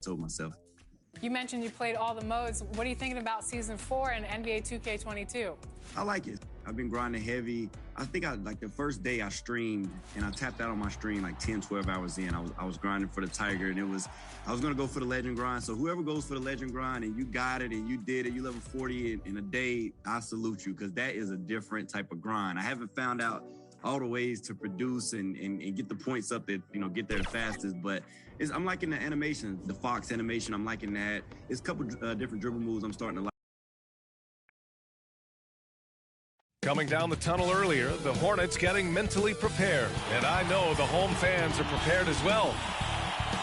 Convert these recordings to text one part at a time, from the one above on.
told myself. You mentioned you played all the modes. What are you thinking about Season 4 and NBA 2K22? I like it. I've been grinding heavy. I think like the first day I streamed and I tapped out on my stream like 10, 12 hours in. I was grinding for the Tiger, and I was going to go for the legend grind. So whoever goes for the legend grind and you got it and you did it, you level 40 in a day, I salute you, because that is a different type of grind. I haven't found out all the ways to produce and get the points up that, get there the fastest. But I'm liking the animation, the Fox animation. I'm liking that. It's a couple different dribble moves I'm starting to like. Coming down the tunnel earlier, the Hornets getting mentally prepared. And I know the home fans are prepared as well.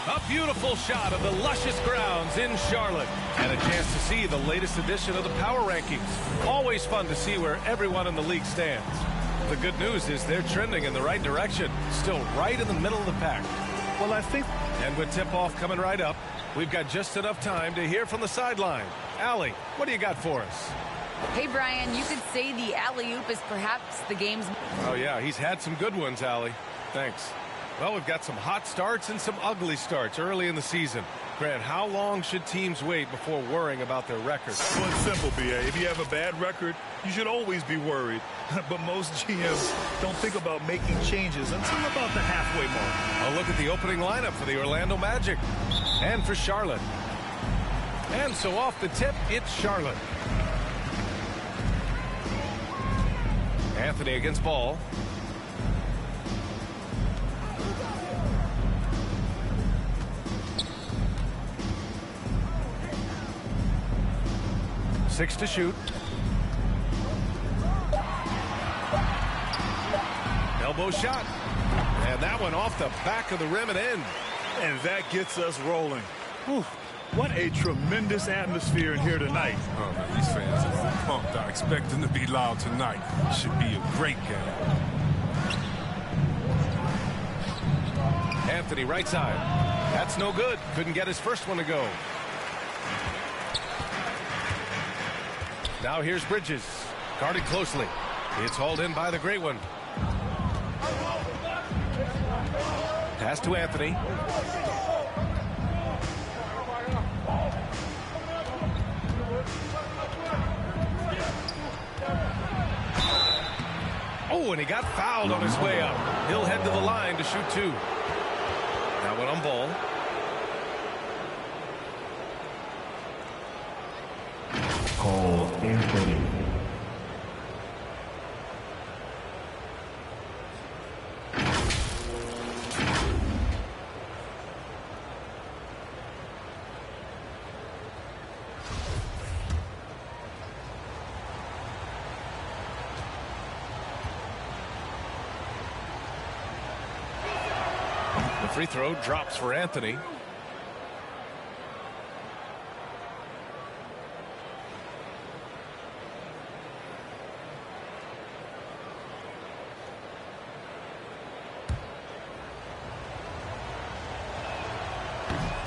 A beautiful shot of the luscious grounds in Charlotte. And a chance to see the latest edition of the power rankings. Always fun to see where everyone in the league stands. The good news is they're trending in the right direction. Still right in the middle of the pack. Well, I think... And with tip-off coming right up, we've got just enough time to hear from the sideline. Allie, what do you got for us? Hey, Brian, you could say the alley-oop is perhaps the game's... Oh, yeah, he's had some good ones, Allie. Thanks. Well, we've got some hot starts and some ugly starts early in the season. Grant, how long should teams wait before worrying about their record? Well, it's simple, B.A. If you have a bad record, you should always be worried. But most GMs don't think about making changes until about the halfway mark. A look at the opening lineup for the Orlando Magic and for Charlotte. And so off the tip, it's Charlotte. Anthony against Ball. Six to shoot. Elbow shot. And that one off the back of the rim and in. And that gets us rolling. Whew. What a tremendous atmosphere in here tonight. Oh, man, these fans are pumped. I expect them to be loud tonight. Should be a great game. Anthony, right side. That's no good. Couldn't get his first one to go. Now here's Bridges. Guarded closely. It's hauled in by the great one. Pass to Anthony. Oh, and he got fouled on his way up. He'll head to the line to shoot two. That one on Ball. Cole Anthony. The free throw drops for Anthony.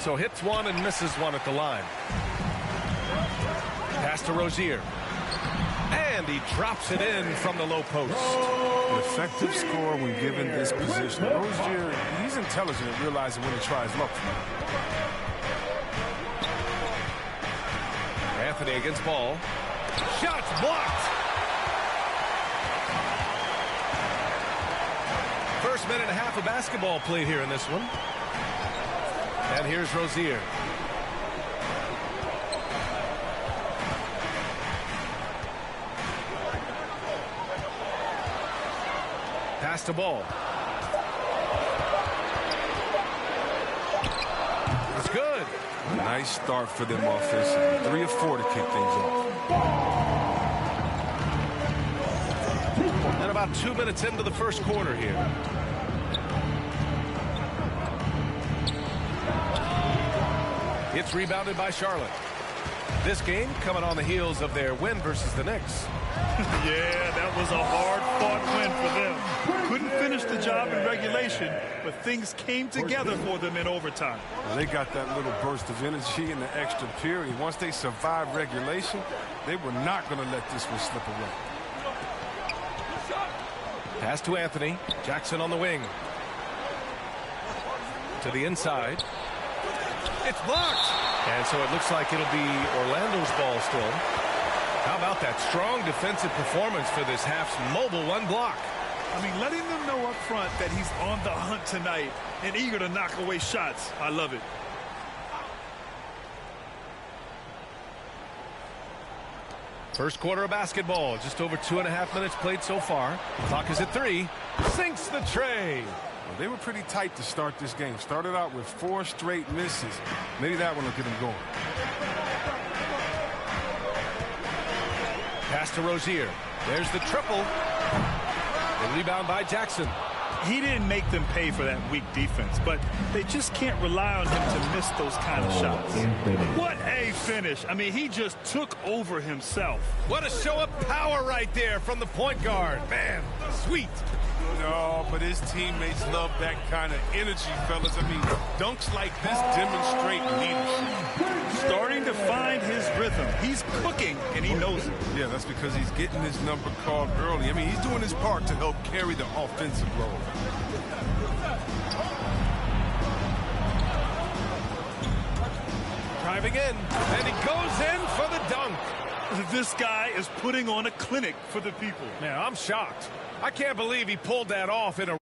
So hits one and misses one at the line. Pass to Rozier. And he drops it in from the low post. An effective scorer when given this position. Rozier, he's intelligent at realizing when he tries luck. Anthony against Ball. Shots blocked. First minute and a half of basketball played here in this one. And here's Rozier. Pass to Ball. It's good. Nice start for them offensively. 3 of 4 to kick things off. And about 2 minutes into the first quarter here. It's rebounded by Charlotte. This game coming on the heels of their win versus the Knicks. Yeah, that was a hard-fought win for them. Couldn't finish the job in regulation, but things came together for them in overtime. Well, they got that little burst of energy in the extra period. Once they survived regulation, they were not going to let this one slip away. Pass to Anthony. Jackson on the wing. To the inside. It's blocked. And so it looks like it'll be Orlando's ball still. How about that strong defensive performance for this half's mobile one block? I mean, letting them know up front that he's on the hunt tonight and eager to knock away shots. I love it. First quarter of basketball. Just over 2.5 minutes played so far. Clock is at 3. Sinks the tray. Well, they were pretty tight to start this game. Started out with 4 straight misses. Maybe that one will get them going. Pass to Rozier. There's the triple. The rebound by Jackson. He didn't make them pay for that weak defense, but they just can't rely on him to miss those kind of shots. What a finish. I mean, he just took over himself. What a show of power right there from the point guard. Man, sweet. No, but his teammates love that kind of energy, fellas. I mean, dunks like this demonstrate leadership. Starting to find his rhythm. He's cooking, and he knows it. Yeah, that's because he's getting his number called early. I mean, he's doing his part to help carry the offensive load. Driving in, and he goes in for the dunk. This guy is putting on a clinic for the people. Man, I'm shocked. I can't believe he pulled that off in a...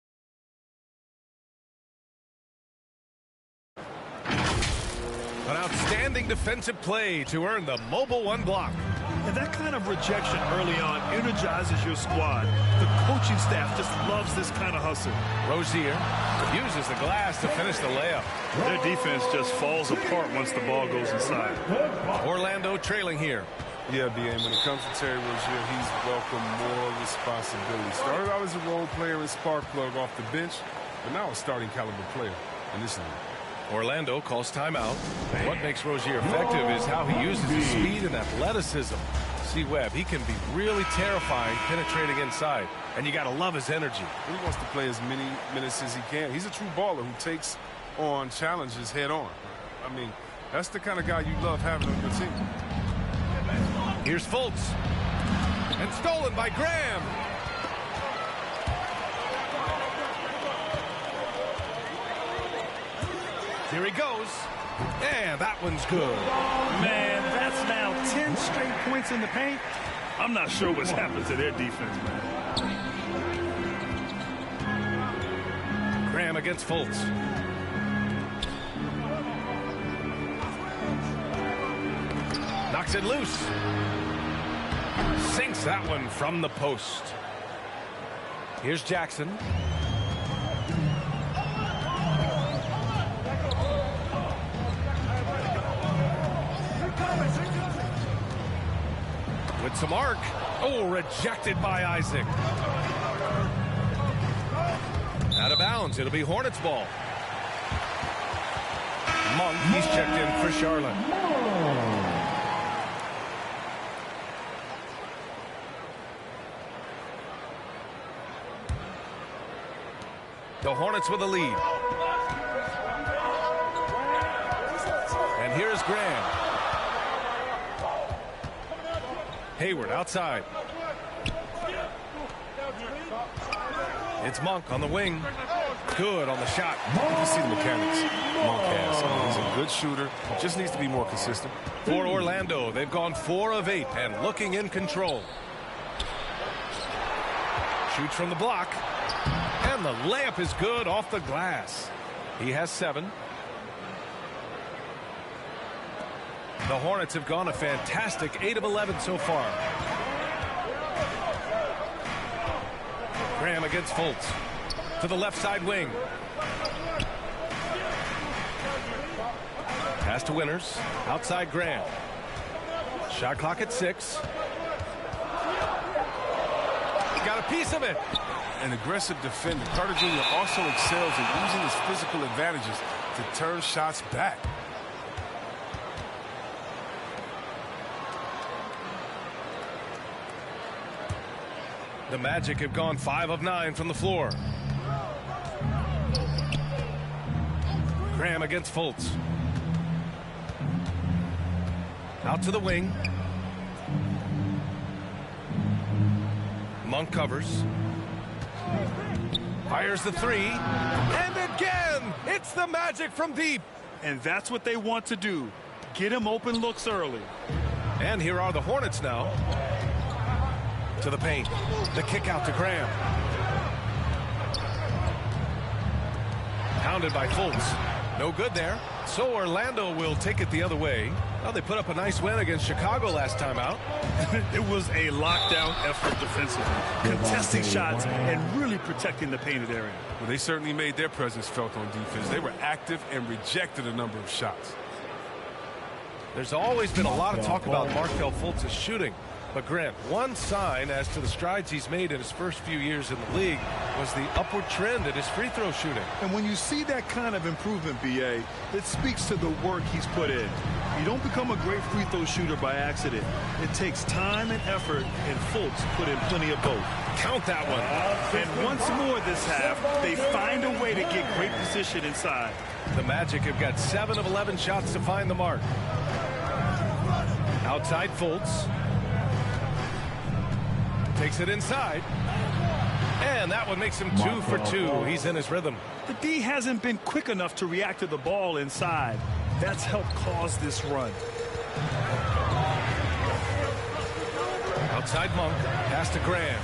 An outstanding defensive play to earn the mobile one block. And that kind of rejection early on energizes your squad. The coaching staff just loves this kind of hustle. Rozier uses the glass to finish the layup. Their defense just falls apart once the ball goes inside. Orlando trailing here. Yeah, BA, when it comes to Terry Rozier, he's welcomed more responsibility. Started out as a role player and spark plug off the bench, but now a starting caliber player in this league. Orlando calls timeout. What makes Rozier effective is how he uses his speed and athleticism. See Webb, he can be really terrifying penetrating inside, and you got to love his energy. He wants to play as many minutes as he can. He's a true baller who takes on challenges head on. I mean, that's the kind of guy you love having on your team. Here's Fultz. And stolen by Graham. Here he goes. And that one's good. Man, that's now 10 straight points in the paint. I'm not sure what's happened to their defense, man. Graham against Fultz. Knocks it loose. Sinks that one from the post. Here's Jackson. With some arc. Oh, rejected by Isaac. Out of bounds. It'll be Hornets ball. Monk, he's checked in for Charlotte. The Hornets with a lead. And here's Graham. Hayward outside. It's Monk on the wing. Good on the shot. You can see the mechanics Monk has. He's a good shooter. Just needs to be more consistent. For Orlando, they've gone 4 of 8 and looking in control. Shoots from the block. And the layup is good off the glass. He has 7. The Hornets have gone a fantastic 8 of 11 so far. Graham against Fultz. To the left side wing. Pass to Winters. Outside Graham. Shot clock at 6. Got a piece of it. An aggressive defender. Carter Jr. also excels in using his physical advantages to turn shots back. The Magic have gone 5 of 9 from the floor. Graham against Fultz. Out to the wing. Monk covers. Fires the 3. And again, it's the Magic from deep. And that's what they want to do. Get him open looks early. And here are the Hornets now. To the paint. The kick out to Graham. Pounded by Fultz. No good there. So Orlando will take it the other way. Well, they put up a nice win against Chicago last time out. It was a lockdown effort defensively, contesting shots and really protecting the painted area. Well, they certainly made their presence felt on defense. They were active and rejected a number of shots. There's always been a lot of talk about Markelle Fultz's shooting. But, Grant, one sign as to the strides he's made in his first few years in the league was the upward trend in his free throw shooting. And when you see that kind of improvement, B.A., it speaks to the work he's put in. You don't become a great free throw shooter by accident. It takes time and effort, and Fultz put in plenty of both. Count that one. And once more this half, they find a way to get great position inside. The Magic have got 7 of 11 shots to find the mark. Outside Fultz. Takes it inside. And that one makes him 2 for 2. He's in his rhythm. The D hasn't been quick enough to react to the ball inside. That's helped cause this run. Outside Monk. Pass to Graham.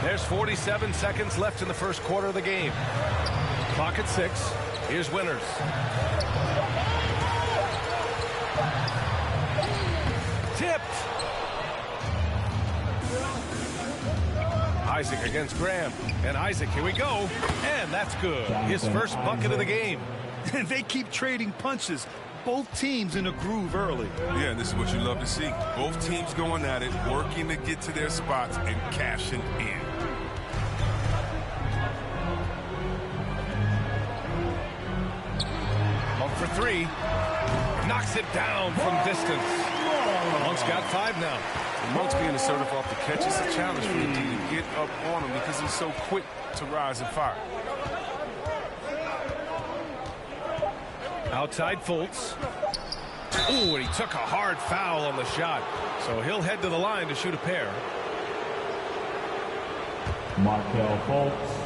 There's 47 seconds left in the first quarter of the game. Clock at 6. Here's Winters. Tipped. Isaac against Graham. And Isaac, here we go. And that's good. His first bucket of the game. And they keep trading punches. Both teams in a groove early. Yeah, and this is what you love to see. Both teams going at it, working to get to their spots and cashing in. Monk for 3. Knocks it down from distance. Monk's got 5 now. Monk's being assertive off the catch. It's a challenge for the D to get up on him because he's so quick to rise and fire. Outside Fultz. Ooh, and he took a hard foul on the shot. So he'll head to the line to shoot a pair. Markelle Fultz.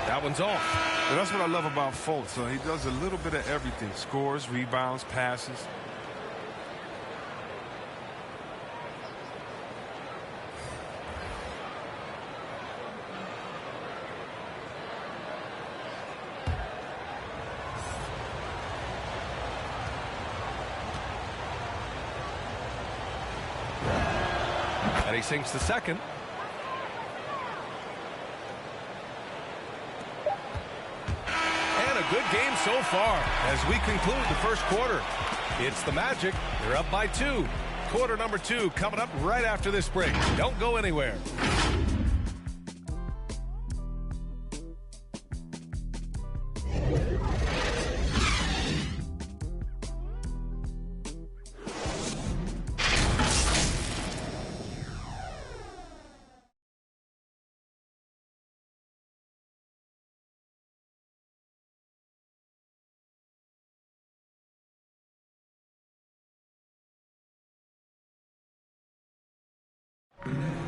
That one's off. And that's what I love about Fultz. He does a little bit of everything. Scores, rebounds, passes. And he sinks the second. Good game so far as we conclude the first quarter. It's the Magic. They're up by 2. Quarter number 2 coming up right after this break. Don't go anywhere.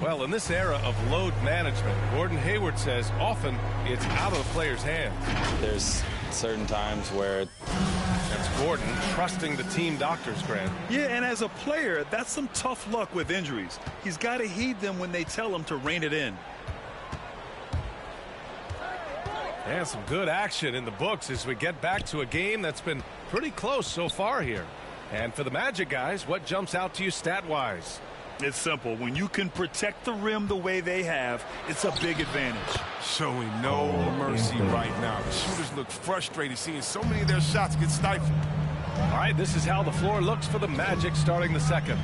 Well, in this era of load management, Gordon Hayward says often it's out of the player's hands. There's certain times where that's Gordon trusting the team doctors, Grant. Yeah, and as a player, that's some tough luck with injuries. He's got to heed them when they tell him to rein it in. And some good action in the books as we get back to a game that's been pretty close so far here. And for the Magic guys, what jumps out to you stat-wise? It's simple. When you can protect the rim the way they have, it's a big advantage. Showing no mercy right now. The shooters look frustrated seeing so many of their shots get stifled. All right, this is how the floor looks for the Magic starting the second.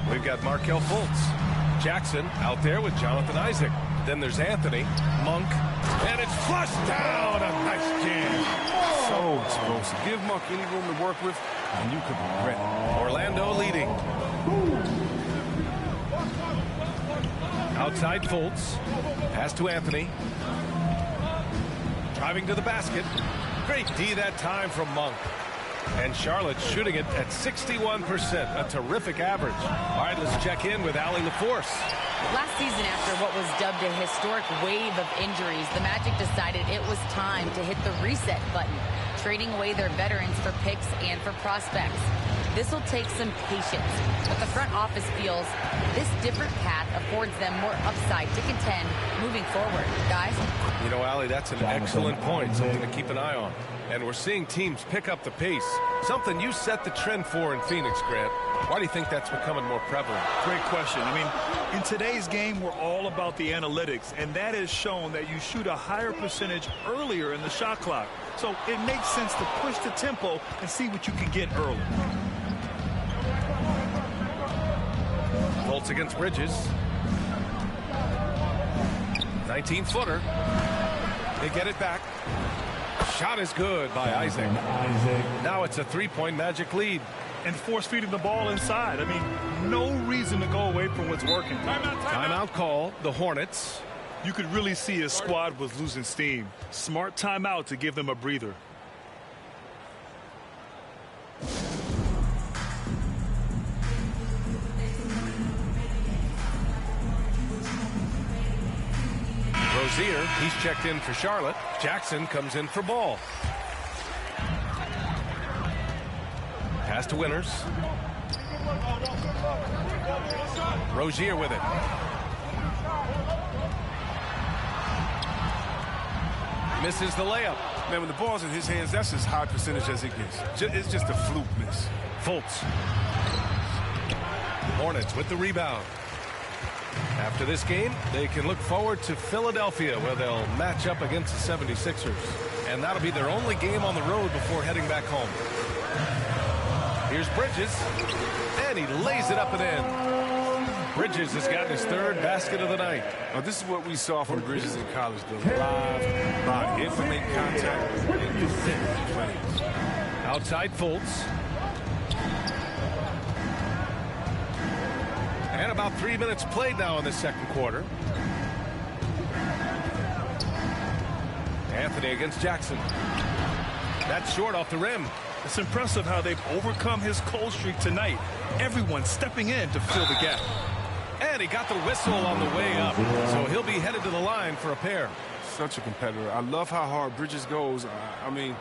We've got Markelle Fultz. Jackson out there with Jonathan Isaac. Then there's Anthony, Monk, and it's flushed down. A nice jam. So explosive. Give Monk any room to work with, and you could regret it. Orlando leading. Outside Fultz. Pass to Anthony. Driving to the basket. Great D that time from Monk. And Charlotte shooting it at 61%, a terrific average. All right, let's check in with Allie LaForce. Last season, after what was dubbed a historic wave of injuries, the Magic decided it was time to hit the reset button, trading away their veterans for picks and for prospects. This will take some patience, but the front office feels this different path affords them more upside to contend moving forward. Guys? You know, Allie, that's an excellent point, something to keep an eye on. And we're seeing teams pick up the pace, something you set the trend for in Phoenix, Grant. Why do you think that's becoming more prevalent? Great question. I mean, in today's game, we're all about the analytics, and that has shown that you shoot a higher percentage earlier in the shot clock. So it makes sense to push the tempo and see what you can get early. Fultz against Bridges. 19-footer. They get it back. Shot is good by Isaac. Now it's a three-point Magic lead. And force-feeding the ball inside. I mean, no reason to go away from what's working. Timeout call, the Hornets. You could really see his squad was losing steam. Smart timeout to give them a breather. Rozier, he's checked in for Charlotte. Jackson comes in for Ball. Pass to Winters. Rozier with it. Misses the layup. Man, when the ball's in his hands, that's as high percentage as it gets. It's just a fluke miss. Fultz. Hornets with the rebound. After this game, they can look forward to Philadelphia, where they'll match up against the 76ers. And that'll be their only game on the road before heading back home. Here's Bridges, and he lays it up and in. Bridges has gotten his third basket of the night. Now, this is what we saw from Bridges in college, the live body. Able to make contact and defend plays. Outside Fultz. And about 3 minutes played now in the second quarter. Anthony against Jackson. That's short off the rim. It's impressive how they've overcome his cold streak tonight. Everyone stepping in to fill the gap. And he got the whistle on the way up. So he'll be headed to the line for a pair. Such a competitor. I love how hard Bridges goes. I mean,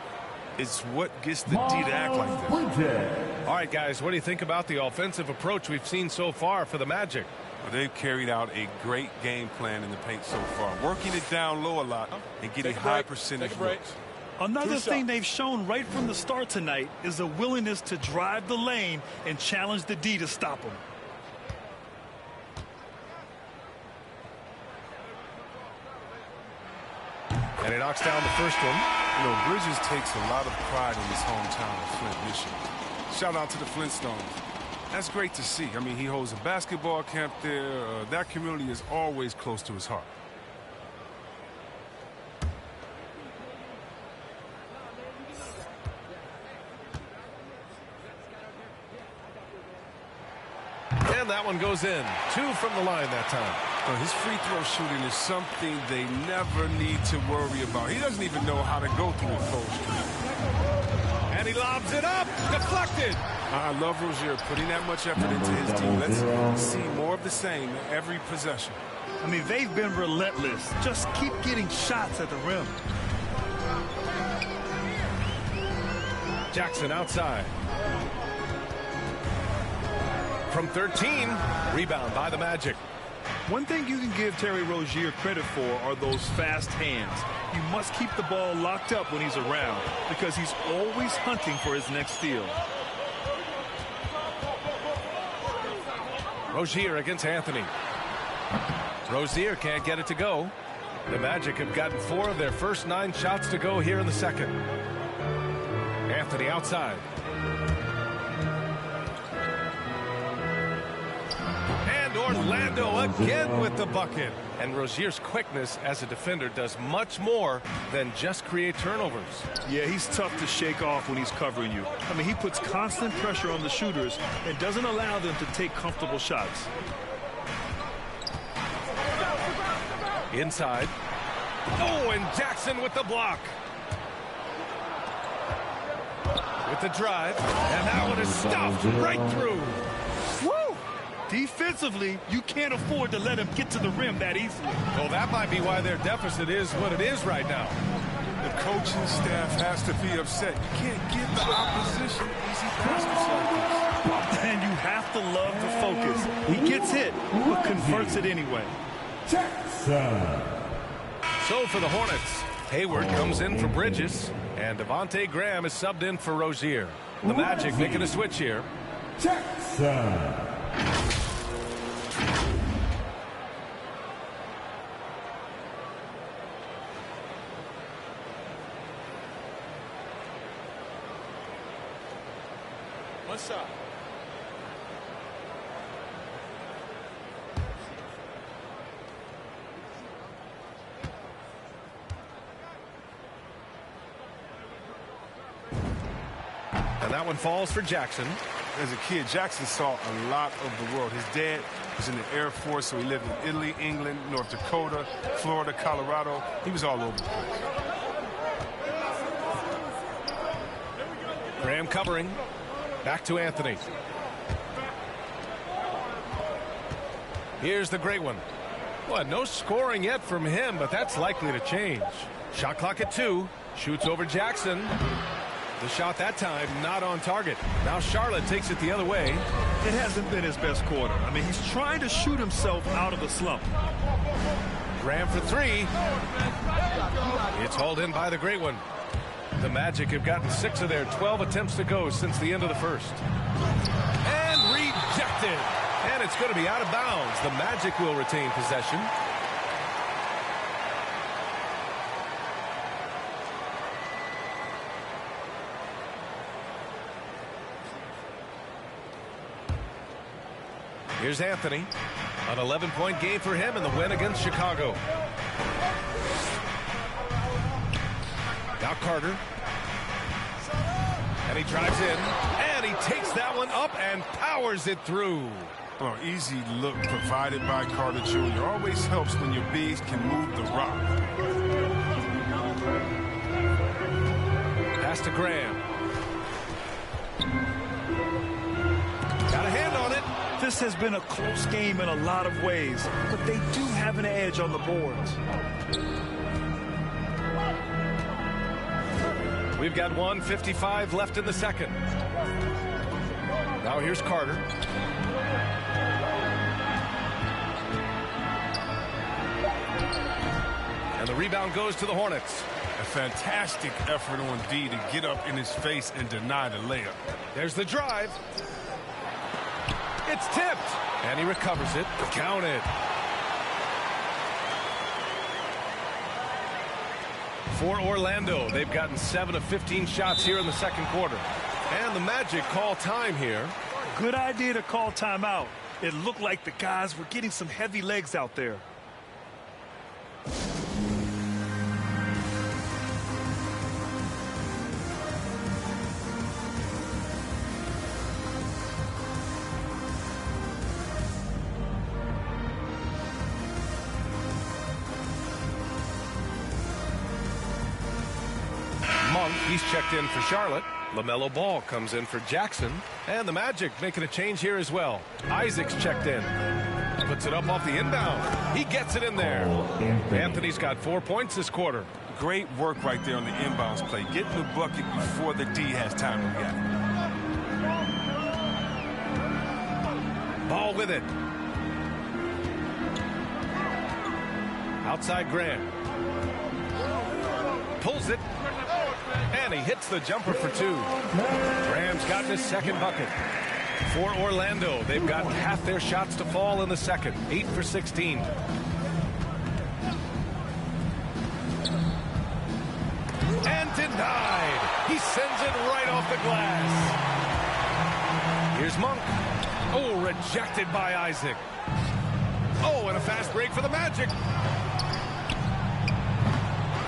it's what gets the D to act like this. All right, guys, what do you think about the offensive approach we've seen so far for the Magic? Well, they've carried out a great game plan in the paint so far, working it down low a lot and getting high percentage looks. Another thing they've shown right from the start tonight is a willingness to drive the lane and challenge the D to stop them. And he knocks down the first one. You know, Bridges takes a lot of pride in his hometown of Flint, Michigan. Shout out to the Flintstones. That's great to see. I mean, he holds a basketball camp there. That community is always close to his heart. And that one goes in. 2 from the line that time. So his free throw shooting is something they never need to worry about. He doesn't even know how to go through a cold streak. And he lobs it up. Deflected. I love Rozier putting that much effort into his team. Let's see more of the same every possession. I mean, they've been relentless. Just keep getting shots at the rim. Jackson outside. From 13, rebound by the Magic. One thing you can give Terry Rozier credit for are those fast hands. You must keep the ball locked up when he's around because he's always hunting for his next steal. Rozier against Anthony. Rozier can't get it to go. The Magic have gotten 4 of their first 9 shots to go here in the second. Anthony outside. And Orlando again with the bucket. And Rozier's quickness as a defender does much more than just create turnovers. Yeah, he's tough to shake off when he's covering you. I mean, he puts constant pressure on the shooters and doesn't allow them to take comfortable shots. Inside. Oh, and Jackson with the block. With the drive. And that one is stuffed right through. Woo! Defensively, you can't afford to let him get to the rim that easily. Well, that might be why their deficit is what it is right now. The coaching staff has to be upset. You can't give the opposition easy baskets like this. And you have to love the focus. He gets hit, but converts it anyway. So for the Hornets, Hayward comes in for Bridges, and Devontae Graham is subbed in for Rozier. The Magic making a switch here. What's up? And that one falls for Jackson. As a kid, Jackson saw a lot of the world. His dad was in the Air Force, so he lived in Italy, England, North Dakota, Florida, Colorado. He was all over the place. Graham covering. Back to Anthony. Here's the great one. Well, no scoring yet from him, but that's likely to change. Shot clock at 2. Shoots over Jackson. The shot that time not on target. Now Charlotte takes it the other way. It hasn't been his best quarter. I mean, he's trying to shoot himself out of the slump. Graham for 3. It's hauled in by the great one. The Magic have gotten 6 of their 12 attempts to go since the end of the first. And rejected. And it's going to be out of bounds. The Magic will retain possession. Here's Anthony. An 11-point game for him in the win against Chicago. Now Carter. And he drives in. And he takes that one up and powers it through. Oh, easy look provided by Carter Jr. Always helps when your bigs can move the rock. Pass to Graham. Got a hand on it. This has been a close game in a lot of ways, but they do have an edge on the boards. We've got 1:55 left in the second. Now here's Carter. And the rebound goes to the Hornets. A fantastic effort on D to get up in his face and deny the layup. There's the drive. It's tipped. And he recovers it. Count it. For Orlando, they've gotten 7 of 15 shots here in the second quarter. And the Magic call time here. Good idea to call timeout. It looked like the guys were getting some heavy legs out there. Monk, he's checked in for Charlotte. LaMelo Ball comes in for Jackson. And the Magic making a change here as well. Isaac's checked in. Puts it up off the inbound. He gets it in there. Anthony's got 4 points this quarter. Great work right there on the inbounds play. Getting the bucket before the D has time to react. Ball with it. Outside Graham. Pulls it. And he hits the jumper for 2. Graham's gotten his second bucket. For Orlando, they've gotten half their shots to fall in the second. 8 for 16. And denied. He sends it right off the glass. Here's Monk. Oh, rejected by Isaac. Oh, and a fast break for the Magic.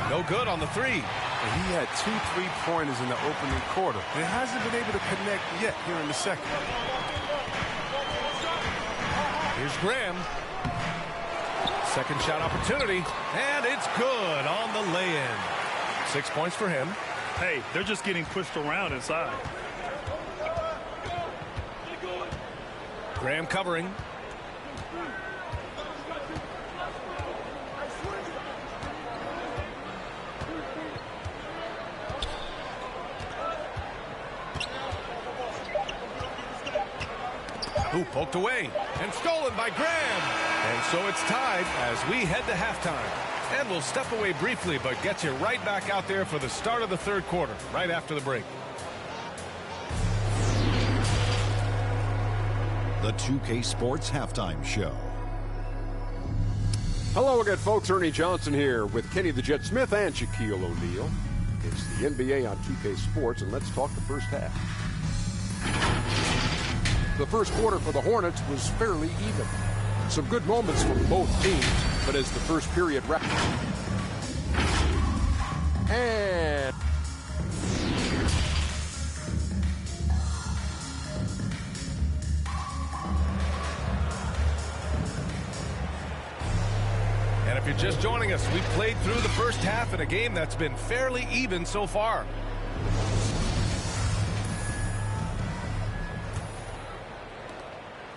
No good on the 3. He had 2 3-pointers in the opening quarter. He hasn't been able to connect yet here in the second. Here's Graham. Second shot opportunity, and it's good on the lay-in. 6 points for him. Hey, they're just getting pushed around inside. Graham covering. Who poked away and stolen by Graham. And so it's tied as we head to halftime. And we'll step away briefly, but get you right back out there for the start of the third quarter, right after the break. The 2K Sports Halftime Show. Hello again, folks. Ernie Johnson here with Kenny the Jet Smith and Shaquille O'Neal. It's the NBA on 2K Sports, and let's talk the first half. The first quarter for the Hornets was fairly even. Some good moments from both teams, but as the first period wrapped. And if you're just joining us, we've played through the first half in a game that's been fairly even so far.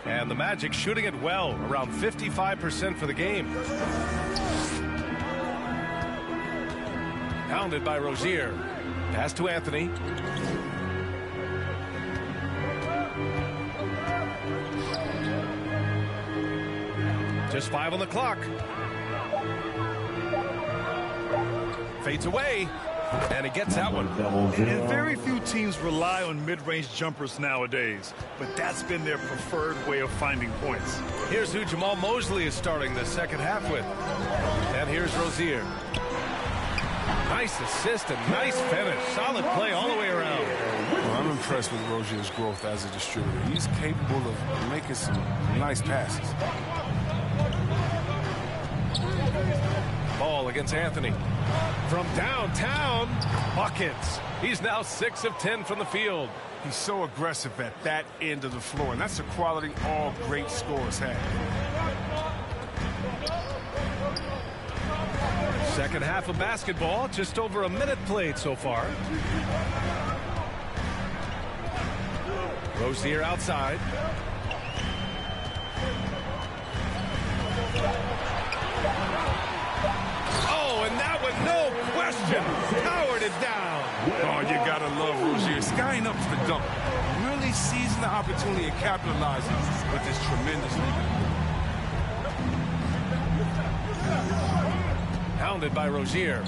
And the Magic shooting it well, around 55% for the game. Pounded by Rozier. Pass to Anthony. Just 5 on the clock. Fades away. And he gets that one. And very few teams rely on mid-range jumpers nowadays, but that's been their preferred way of finding points. Here's who Jamal Mosley is starting the second half with. And here's Rozier. Nice assist and nice finish. Solid play all the way around. Well, I'm impressed with Rozier's growth as a distributor. He's capable of making some nice passes. Ball against Anthony. From downtown, buckets. He's now 6 of 10 from the field. He's so aggressive at that end of the floor, and that's a quality all great scorers have. Second half of basketball, just over a minute played so far. Rozier outside. And that one, no question, powered it down. Oh, you gotta love Rozier. Skying up to the dunk. Really seizing the opportunity and capitalizing with this tremendous lead. Pounded by Rozier.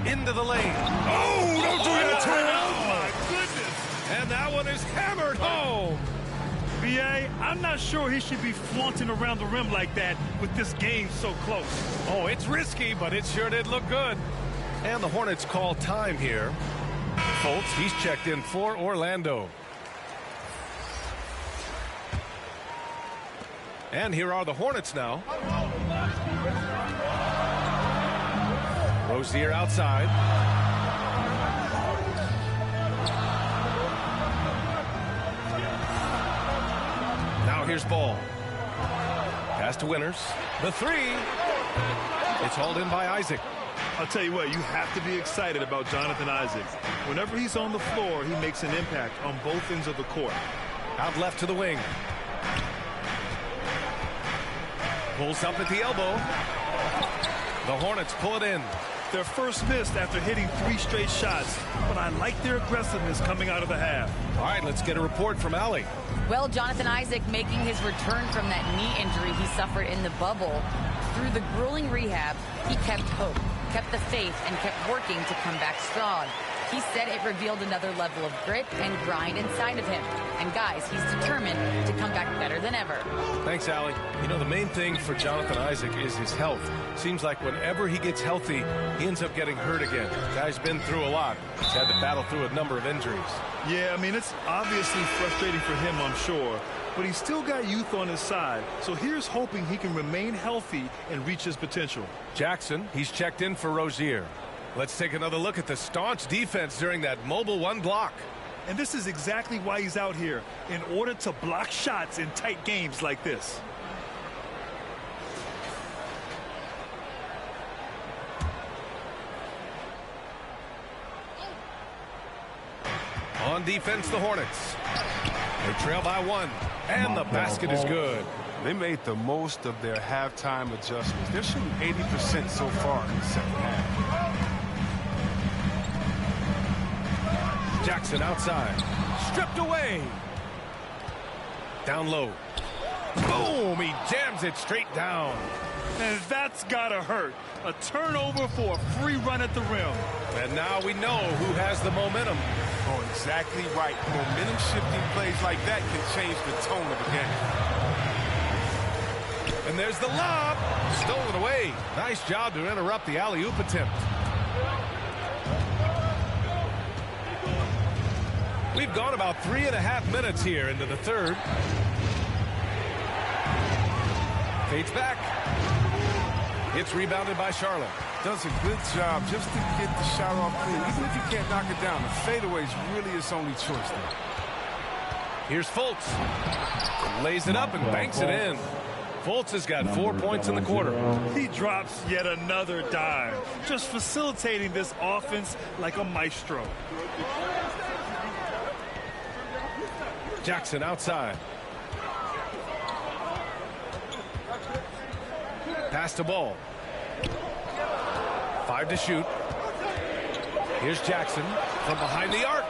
Into the lane. Oh, don't do that to him. Oh, my goodness. And that one is hammered home. BA, I'm not sure he should be flaunting around the rim like that with this game so close. Oh, it's risky, but it sure did look good. And the Hornets call time here. Fultz, he's checked in for Orlando. And here are the Hornets now. Rozier outside. Now here's Ball. Pass to Winters. The three. It's hauled in by Isaac. I'll tell you what, you have to be excited about Jonathan Isaac. Whenever he's on the floor, he makes an impact on both ends of the court. Out left to the wing. Pulls up at the elbow. The Hornets pull it in. Their first miss after hitting 3 straight shots, but I like their aggressiveness coming out of the half. All right, let's get a report from Allie. Well, Jonathan Isaac making his return from that knee injury he suffered in the bubble. Through the grueling rehab, he kept hope, kept the faith, and kept working to come back strong. He said it revealed another level of grit and grind inside of him. And guys, he's determined to come back better than ever. Thanks, Allie. You know, the main thing for Jonathan Isaac is his health. Seems like whenever he gets healthy, he ends up getting hurt again. The guy's been through a lot. He's had to battle through a number of injuries. Yeah, I mean, it's obviously frustrating for him, I'm sure. But he's still got youth on his side. So here's hoping he can remain healthy and reach his potential. Jackson, he's checked in for Rozier. Let's take another look at the staunch defense during that mobile one block. And this is exactly why he's out here, in order to block shots in tight games like this. On defense, the Hornets. They trail by 1, and the basket is good. They made the most of their halftime adjustments. They're shooting 80% so far in the second half. Jackson outside. Stripped away. Down low. Boom! He jams it straight down. And that's gotta hurt. A turnover for a free run at the rim. And now we know who has the momentum. Oh, exactly right. Momentum shifting plays like that can change the tone of a game. And there's the lob. Stolen away. Nice job to interrupt the alley-oop attempt. We've gone about 3.5 minutes here into the third. Fades back. It's rebounded by Charlotte. Does a good job just to get the shot off clean. Even if you can't knock it down, the fadeaway is really his only choice there. Here's Fultz. Lays it up and banks it in. Fultz has got 4 points in the quarter. He drops yet another dime, just facilitating this offense like a maestro. Jackson outside. Pass the ball. 5 to shoot. Here's Jackson from behind the arc.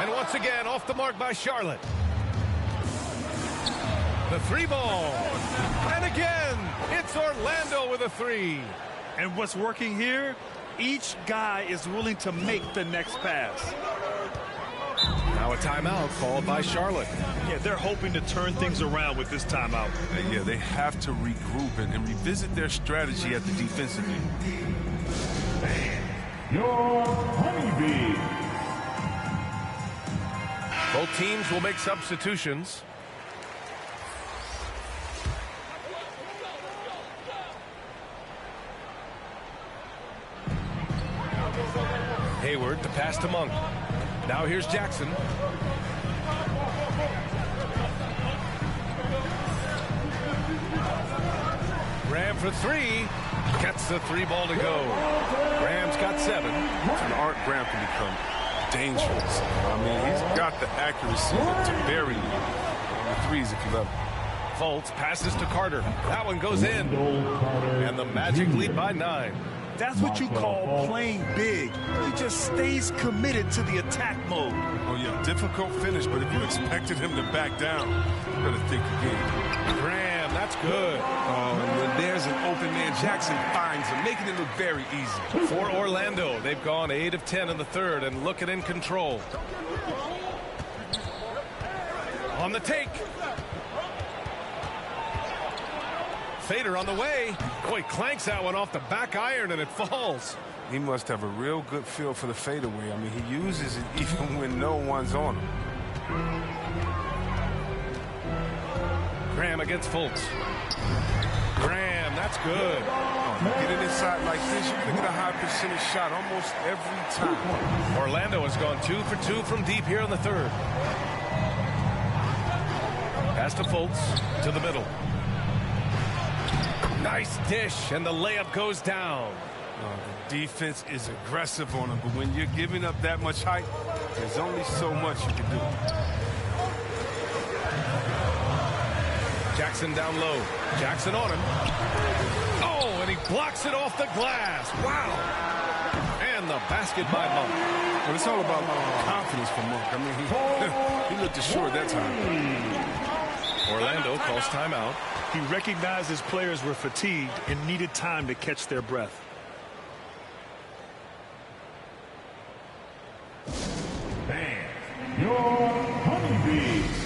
And once again, off the mark by Charlotte. The 3 ball. And again, it's Orlando with a 3. And what's working here? Each guy is willing to make the next pass. Now a timeout called by Charlotte. Yeah, they're hoping to turn things around with this timeout. Yeah, they have to regroup and revisit their strategy at the defensive end. Your Honeybees. Both teams will make substitutions. Hayward to pass to Monk. Now here's Jackson. Graham for 3. Gets the 3 ball to go. Graham's got 7. And Art Graham can become dangerous. I mean, he's got the accuracy to bury you on the threes if you love him. Fultz passes to Carter. That one goes in. And the Magic lead by 9. That's what you call playing big. He just stays committed to the attack mode. Oh, yeah, difficult finish, but if you expected him to back down, you better think again. Graham, that's good. Oh, and when there's an open man, Jackson finds him, making it look very easy. For Orlando, they've gone 8 of 10 in the third and looking in control. On the take. Fader on the way. Boy, clanks that one off the back iron and it falls. He must have a real good feel for the fadeaway. I mean, he uses it even when no one's on him. Graham against Fultz. Graham, that's good. Oh, you get it inside like this, you're going to get a high percentage shot almost every time. Orlando has gone 2 for 2 from deep here in the third. Pass to Fultz to the middle. Nice dish, and the layup goes down. The defense is aggressive on him, but when you're giving up that much height, there's only so much you can do. Jackson down low. Jackson on him. Oh, and he blocks it off the glass. Wow. And the basket by Monk. Well, it's all about confidence for Monk. I mean, he looked assured that time. Orlando calls timeout. He recognized his players were fatigued and needed time to catch their breath. Your Honeybees.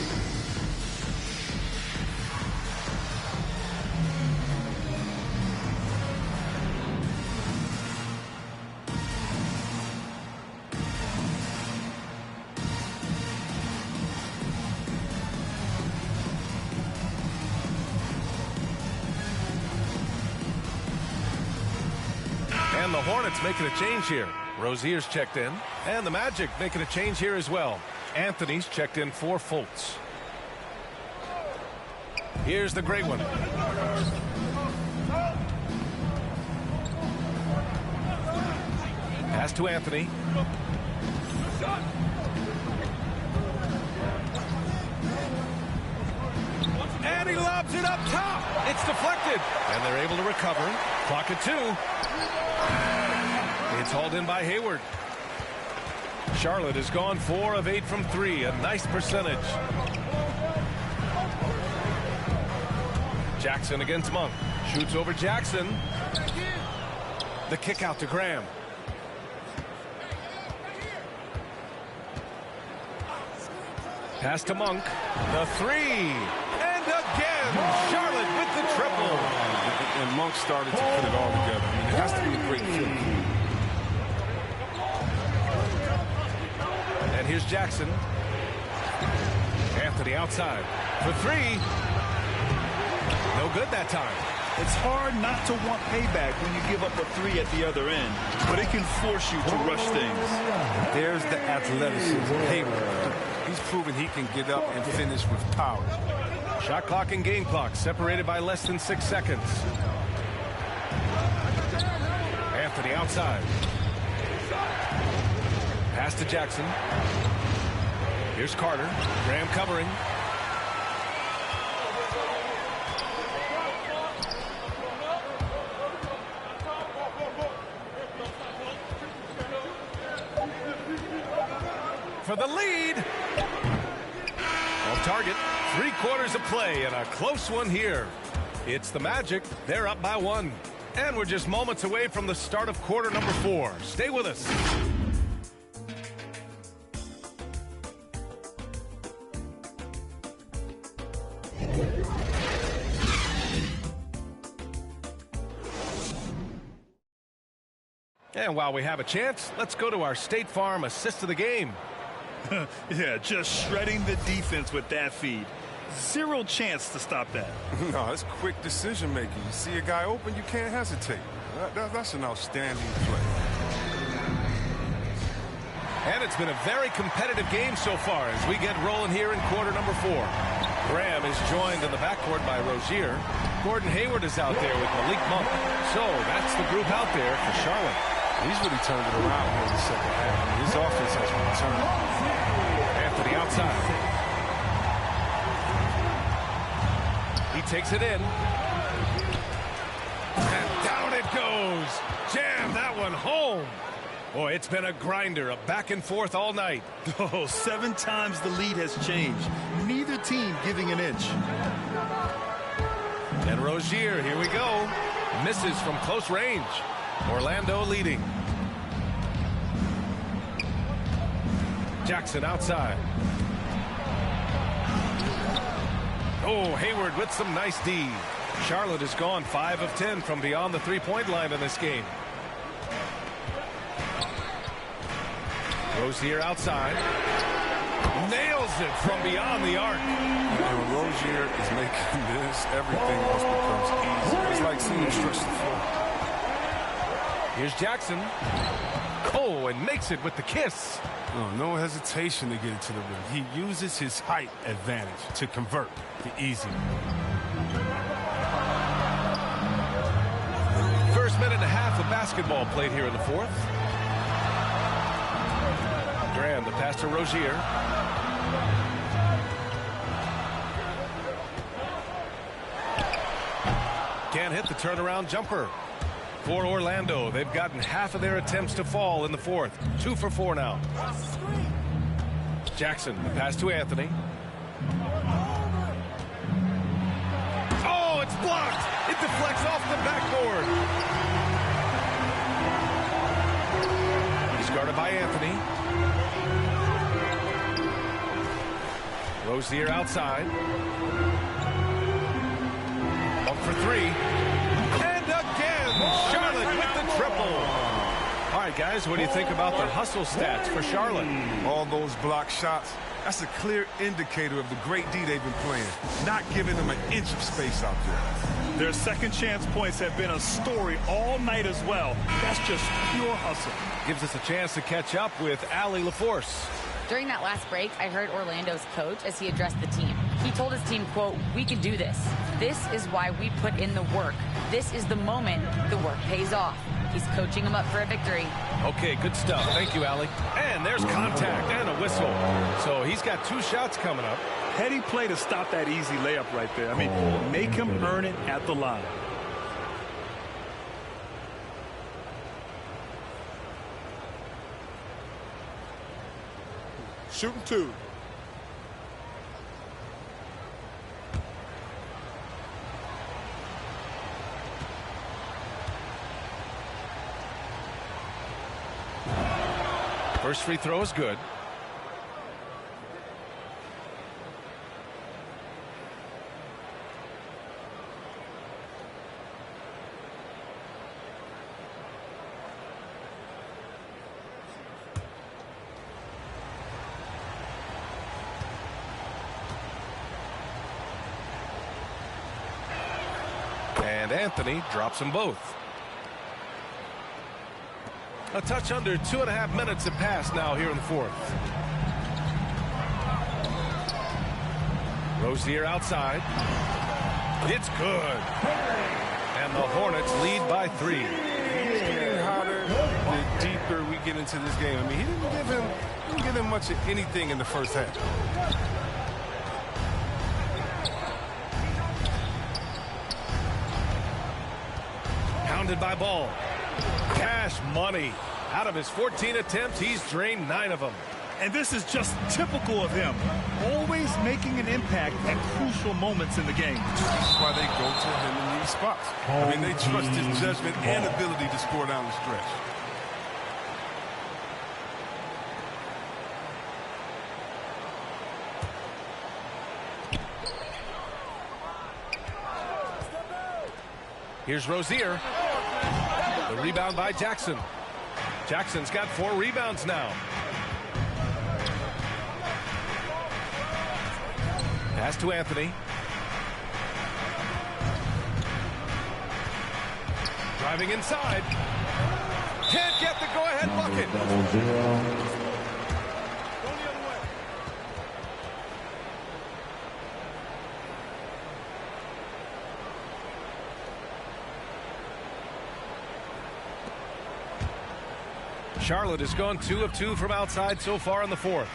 And the Hornets making a change here. Rozier's checked in. And the Magic making a change here as well. Anthony's checked in for Fultz. Here's the great one. Pass to Anthony. And he lobs it up top. It's deflected. And they're able to recover. Clock at 2. It's hauled in by Hayward. Charlotte has gone 4 of 8 from 3. A nice percentage. Jackson against Monk. Shoots over Jackson. The kick out to Graham. Pass to Monk. The 3. And again, Charlotte with the triple. And Monk started to put it all together. I mean, it has to be a great feeling. And here's Jackson. Anthony outside for 3. No good that time. It's hard not to want payback when you give up a 3 at the other end, but it can force you to rush things. There's the athleticism. Hayward. He's proven he can get up and finish with power. Shot clock and game clock separated by less than 6 seconds. Anthony outside. Pass to Jackson. Here's Carter. Graham covering. For the lead. Off target. 3 quarters of play and a close one here. It's the Magic. They're up by 1. And we're just moments away from the start of quarter number 4. Stay with us. And while we have a chance, let's go to our State Farm assist of the game. Yeah, just shredding the defense with that feed. 0 chance to stop that. No, it's quick decision making. You see a guy open, you can't hesitate. That's an outstanding play. And it's been a very competitive game so far as we get rolling here in quarter number 4. Graham is joined in the backcourt by Rozier. Gordon Hayward is out there with Malik Monk. So that's the group out there for Charlotte. He's really turned it around here in the second half. I mean, his offense has returned. Anthony outside. He takes it in. And down it goes. Jam that one home. Boy, it's been a grinder, a back and forth all night. Oh, 7 times the lead has changed. Neither team giving an inch. And Rozier, here we go. Misses from close range. Orlando leading. Jackson outside. Oh, Hayward with some nice D. Charlotte has gone 5 of 10 from beyond the 3-point line in this game. Rozier outside. Nails it from beyond the arc. And when Rozier is making this, everything else becomes easy. It's like seeing him stretch the floor. Here's Jackson. Cole and makes it with the kiss. No hesitation to get it to the rim. He uses his height advantage to convert the easy. First minute and a half of basketball played here in the 4th. Graham, the pass to Rozier. Can't hit the turnaround jumper. For Orlando, they've gotten half of their attempts to fall in the 4th. 2 for 4 now. Jackson, the pass to Anthony. Oh, it's blocked. It deflects off the backboard. He's guarded by Anthony. Rozier outside. Up for 3. Charlotte with the triple. All right, guys, what do you think about the hustle stats for Charlotte? All those block shots, that's a clear indicator of the great D they've been playing, not giving them an inch of space out there. Their second chance points have been a story all night as well. That's just pure hustle. Gives us a chance to catch up with Allie LaForce. During that last break, I heard Orlando's coach as he addressed the team. He told his team, quote, "We can do this. This is why we put in the work. This is the moment the work pays off." He's coaching him up for a victory. Okay, good stuff. Thank you, Allie. And there's contact and a whistle. So he's got 2 shots coming up. Heady play to stop that easy layup right there. I mean, make him earn it at the line. Shooting 2. First free throw is good. And Anthony drops them both. A touch under 2.5 minutes have passed now here in the 4th. Rozier outside. It's good. And the Hornets lead by 3. He's getting hotter the deeper we get into this game. I mean, he didn't give him much of anything in the first half. Pounded by Ball. Cash money. Out of his 14 attempts, he's drained 9 of them. And this is just typical of him. Always making an impact at crucial moments in the game. That's why they go to him in these spots. I mean, they trust his judgment and ability to score down the stretch. Here's Rozier. The rebound by Jackson. Jackson's got 4 rebounds now. Pass to Anthony. Driving inside. Can't get the go-ahead bucket. Charlotte has gone 2 of 2 from outside so far in the 4th.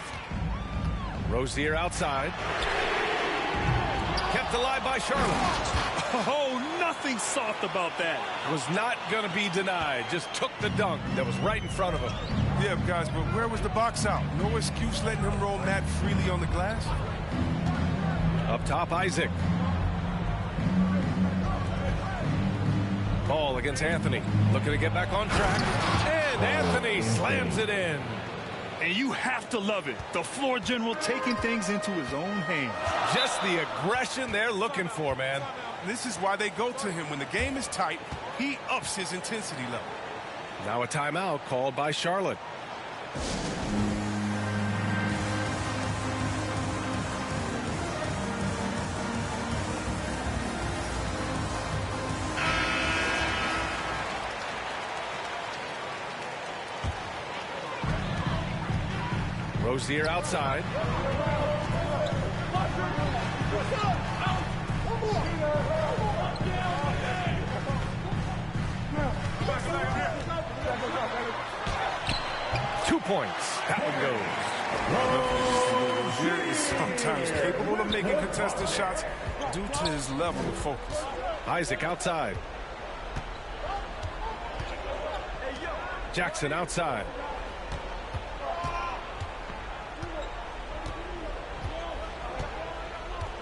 Rozier outside. Kept alive by Charlotte. Oh, nothing soft about that. Was not going to be denied. Just took the dunk that was right in front of him. Yeah, guys, but where was the box out? No excuse letting him roam that freely on the glass. Up top, Isaac. Ball against Anthony. Looking to get back on track. And Anthony slams it in. And you have to love it. The floor general taking things into his own hands. Just the aggression they're looking for, man. This is why they go to him. When the game is tight, he ups his intensity level. Now a timeout called by Charlotte. Rozier outside. Two points. That one goes. Rozier is sometimes capable of making contested shots due to his level of focus. Isaac outside. Jackson outside.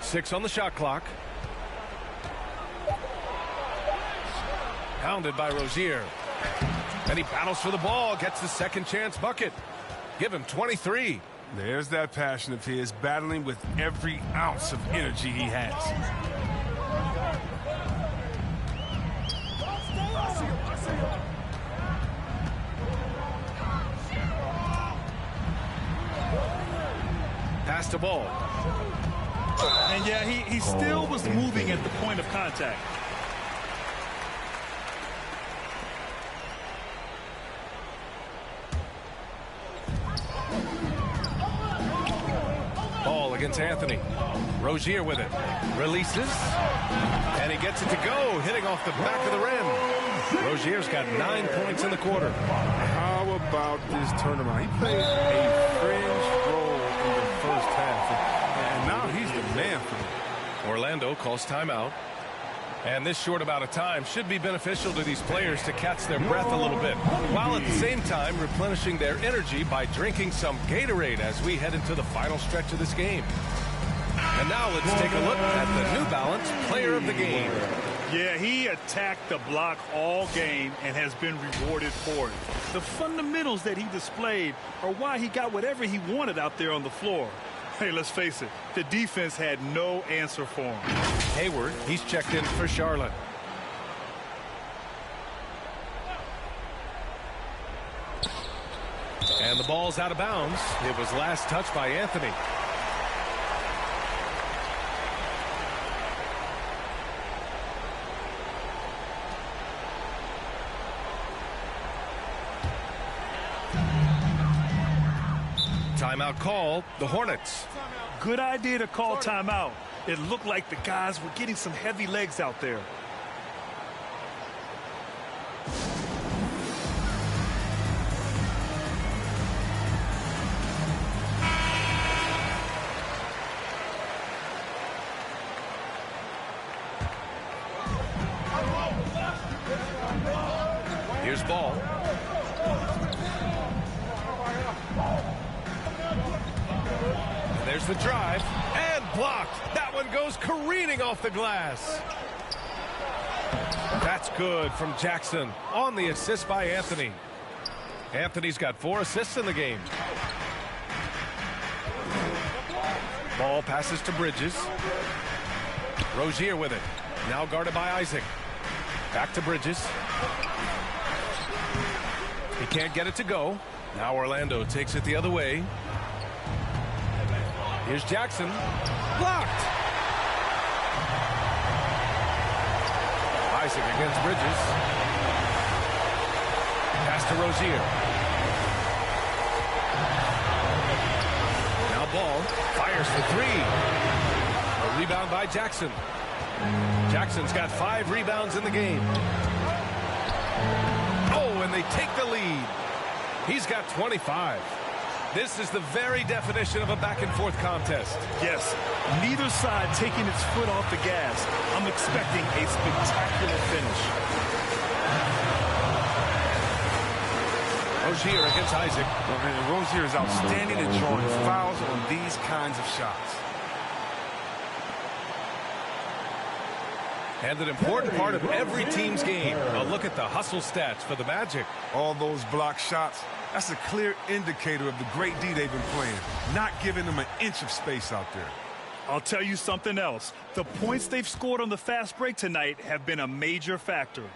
Six on the shot clock. Pounded by Rozier. And he battles for the ball, gets the second chance bucket. Give him 23. There's that passion of his, battling with every ounce of energy he has. Pass the ball. And yeah, he still was moving at the point of contact. against Anthony. Rozier with it. Releases. And he gets it to go, hitting off the back of the rim. Rozier's got 9 points in the quarter. How about this turnaround? He played a fringe role in the first half, and now he's the man for them. Orlando calls timeout. And this short amount of time should be beneficial to these players to catch their breath a little bit, while at the same time replenishing their energy by drinking some Gatorade as we head into the final stretch of this game. And now let's take a look at the New Balance Player of the Game. Yeah, he attacked the block all game and has been rewarded for it. The fundamentals that he displayed are why he got whatever he wanted out there on the floor. Hey, let's face it, the defense had no answer for him. Hayward, he's checked in for Charlotte. And the ball's out of bounds. It was last touched by Anthony. Timeout call, the Hornets. Good idea to call timeout. It looked like the guys were getting some heavy legs out there. Here's ball. There's the drive, and blocked. That one goes careening off the glass. That's good from Jackson on the assist by Anthony. Anthony's got 4 assists in the game. Ball passes to Bridges. Rozier with it. Now guarded by Isaac. Back to Bridges. He can't get it to go. Now Orlando takes it the other way. Here's Jackson. Blocked. Isaac against Bridges. Pass to Rozier. Now ball. Fires for 3. A rebound by Jackson. Jackson's got 5 rebounds in the game. Oh, and they take the lead. He's got 25. This is the very definition of a back-and-forth contest. Yes, neither side taking its foot off the gas. I'm expecting a spectacular finish. Rozier against Isaac. Rozier is outstanding at drawing fouls on these kinds of shots. And an important part of every team's game. A look at the hustle stats for the Magic. All those block shots, that's a clear indicator of the great D they've been playing, not giving them an inch of space out there. I'll tell you something else. The points they've scored on the fast break tonight have been a major factor.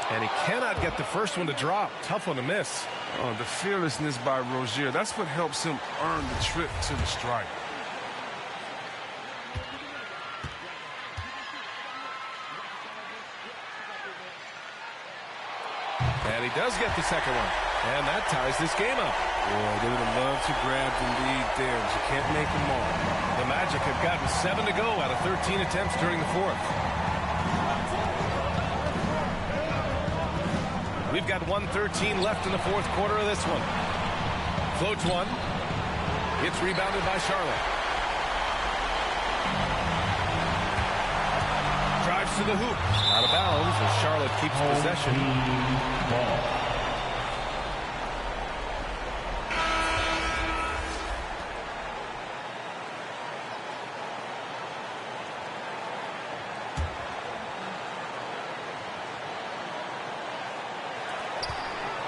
And he cannot get the first one to drop. Tough one to miss. Oh, the fearlessness by Rozier, that's what helps him earn the trip to the stripe. And he does get the second one. And that ties this game up. Boy, they would have loved to grab the lead there, but you can't make them all. The Magic have gotten 7 to go out of 13 attempts during the 4th. We've got 1:13 left in the 4th quarter of this one. Floats one. It's rebounded by Charlotte. Drives to the hoop. Out of bounds as Charlotte keeps possession. Ball.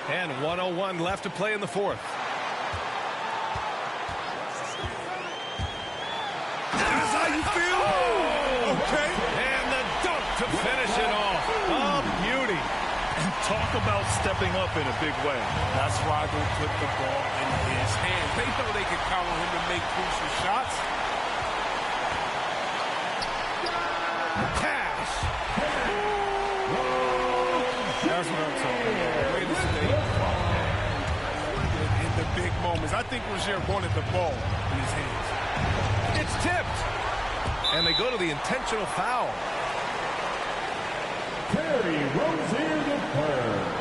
And 1:01 left to play in the 4th. That's how you feel? Oh, okay. And the dunk to finish it off. Oh, beauty. And talk about stepping up in a big way. That's why they put the ball in his hands. They know they can count on him to make crucial shots. Cash. That's what I'm talking about. Way to stay in the big moments. I think Rozier wanted the ball in his hands. It's tipped. And they go to the intentional foul. Terry Rozier III.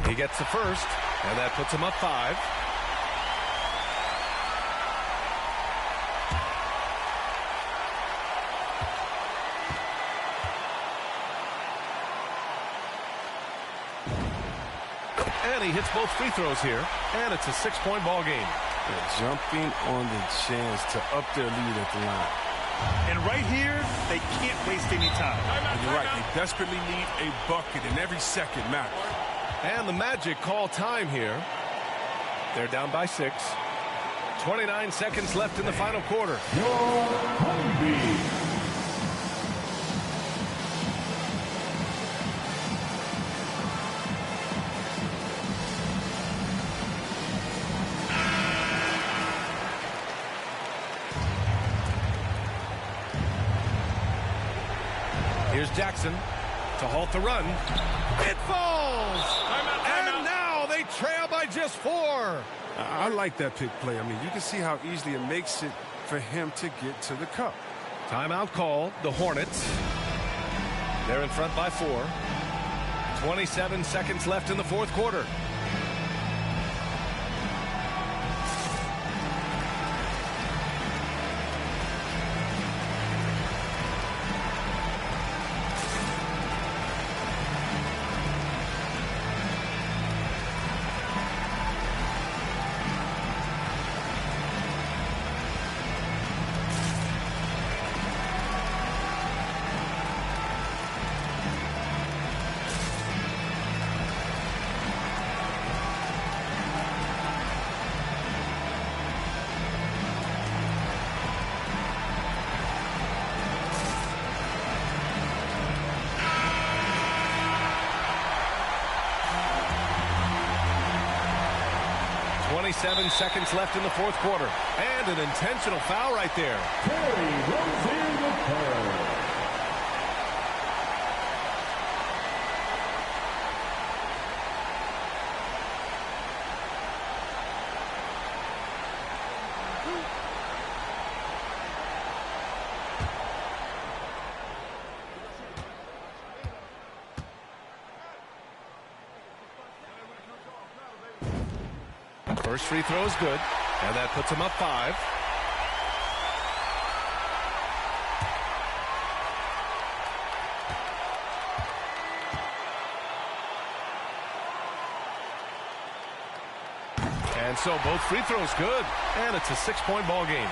He gets the first, and that puts him up 5. And he hits both free throws here, and it's a 6-point ball game. They're jumping on the chance to up their lead at the line. And right here, they can't waste any time. And you're right, they desperately need a bucket, and every second matters. And the Magic call time here. They're down by 6. 29 seconds left in the final quarter. Your Honeybee. Here's Jackson to halt the run. It falls! And now they trail by just 4. I like that pick play. I mean, you can see how easily it makes it for him to get to the cup. Timeout called, the Hornets. They're in front by 4. 27 seconds left in the fourth quarter. Seven seconds left in the fourth quarter. And an intentional foul right there. Terry Rozier III. First free throw is good, and that puts him up 5. And so both free throws good, and it's a 6-point ball game.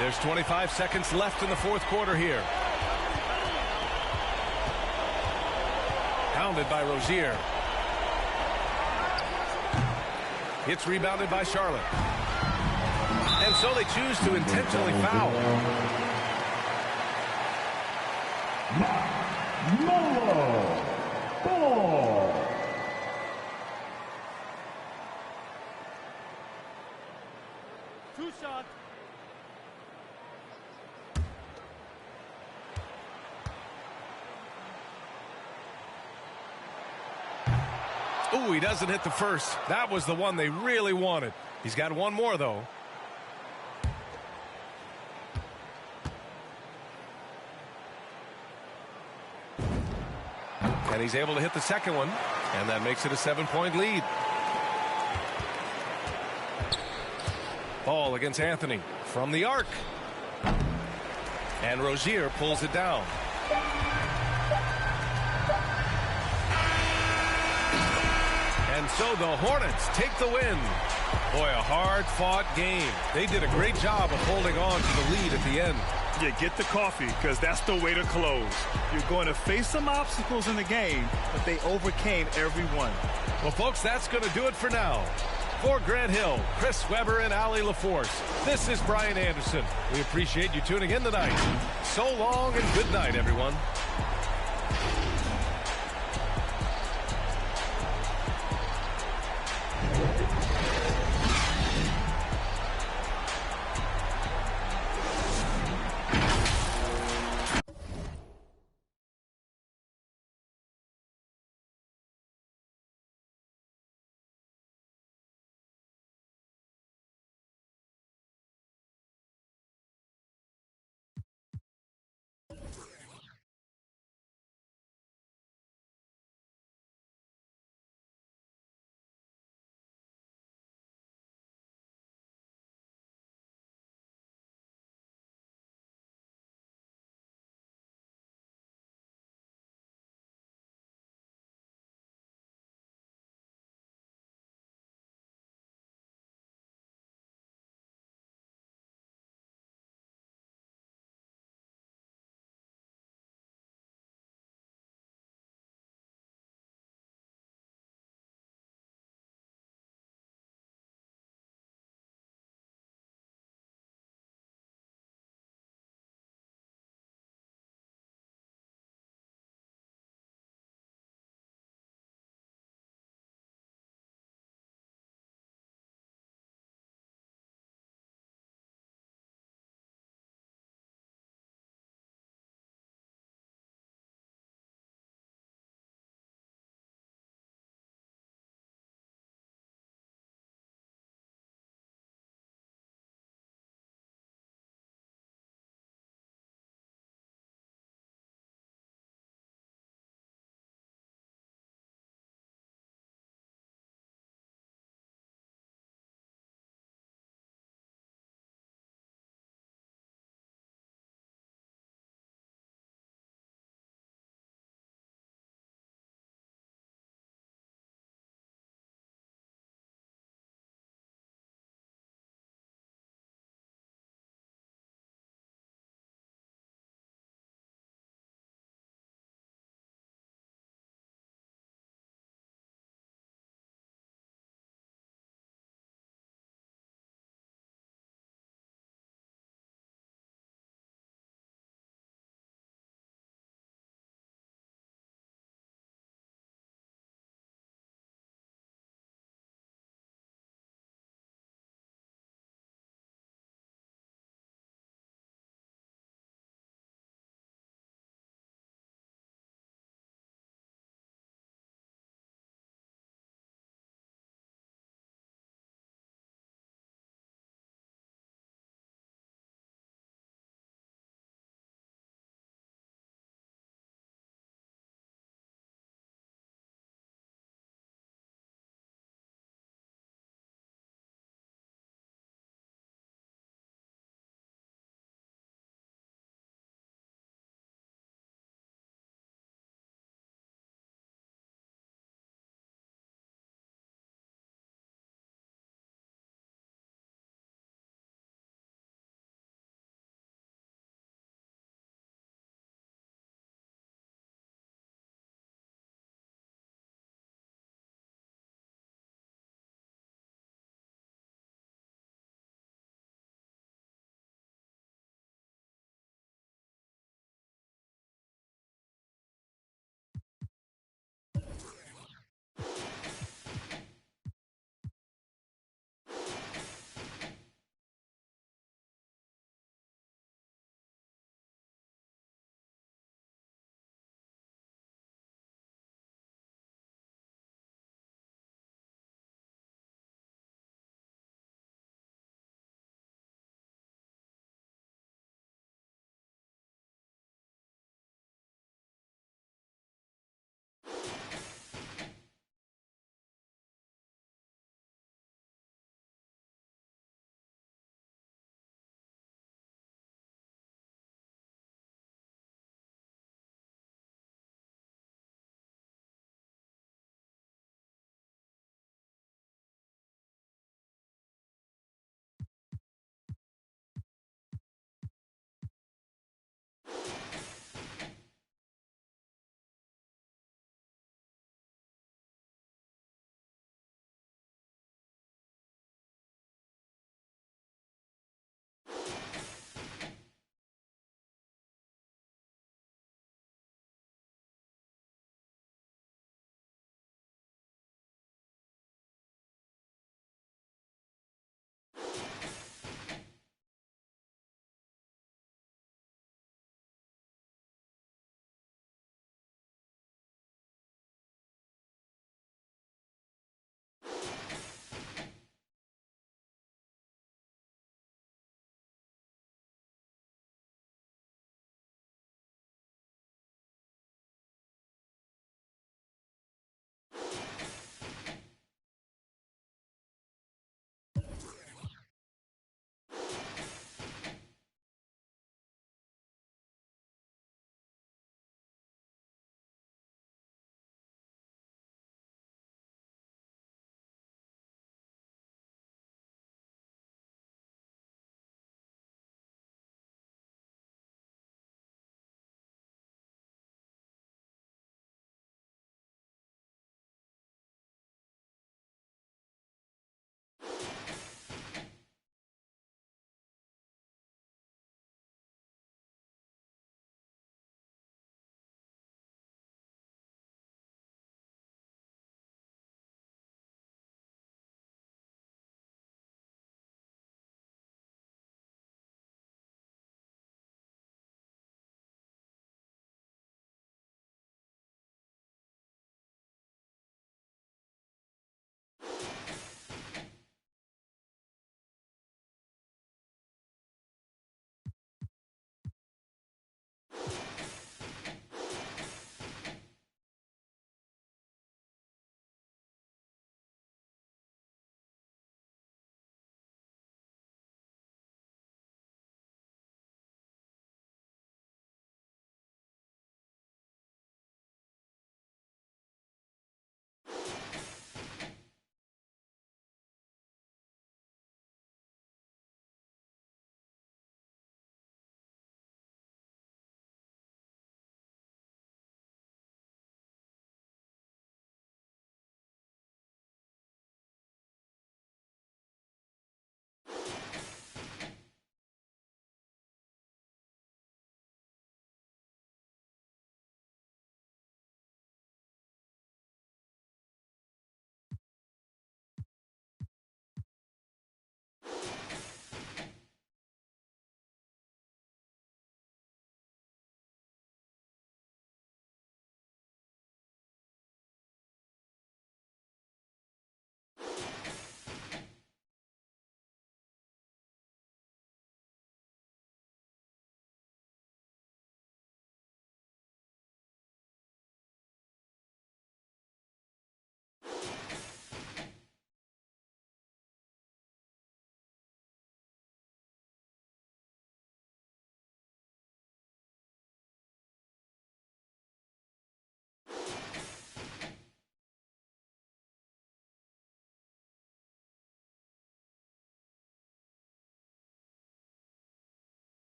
There's 25 seconds left in the fourth quarter here. Pounded by Rozier. It's rebounded by Charlotte. And so they choose to intentionally foul. Molo. Ball. Two shots. Ooh, he doesn't hit the first. That was the one they really wanted. He's got one more, though. And he's able to hit the second one, and that makes it a 7-point lead. Ball against Anthony from the arc. And Rozier pulls it down. And so the Hornets take the win. Boy, a hard-fought game. They did a great job of holding on to the lead at the end. Yeah, get the coffee, because that's the way to close. You're going to face some obstacles in the game, but they overcame every one. Well, folks, that's going to do it for now. For Grant Hill, Chris Webber, and Allie LaForce, this is Brian Anderson. We appreciate you tuning in tonight. So long and good night, everyone.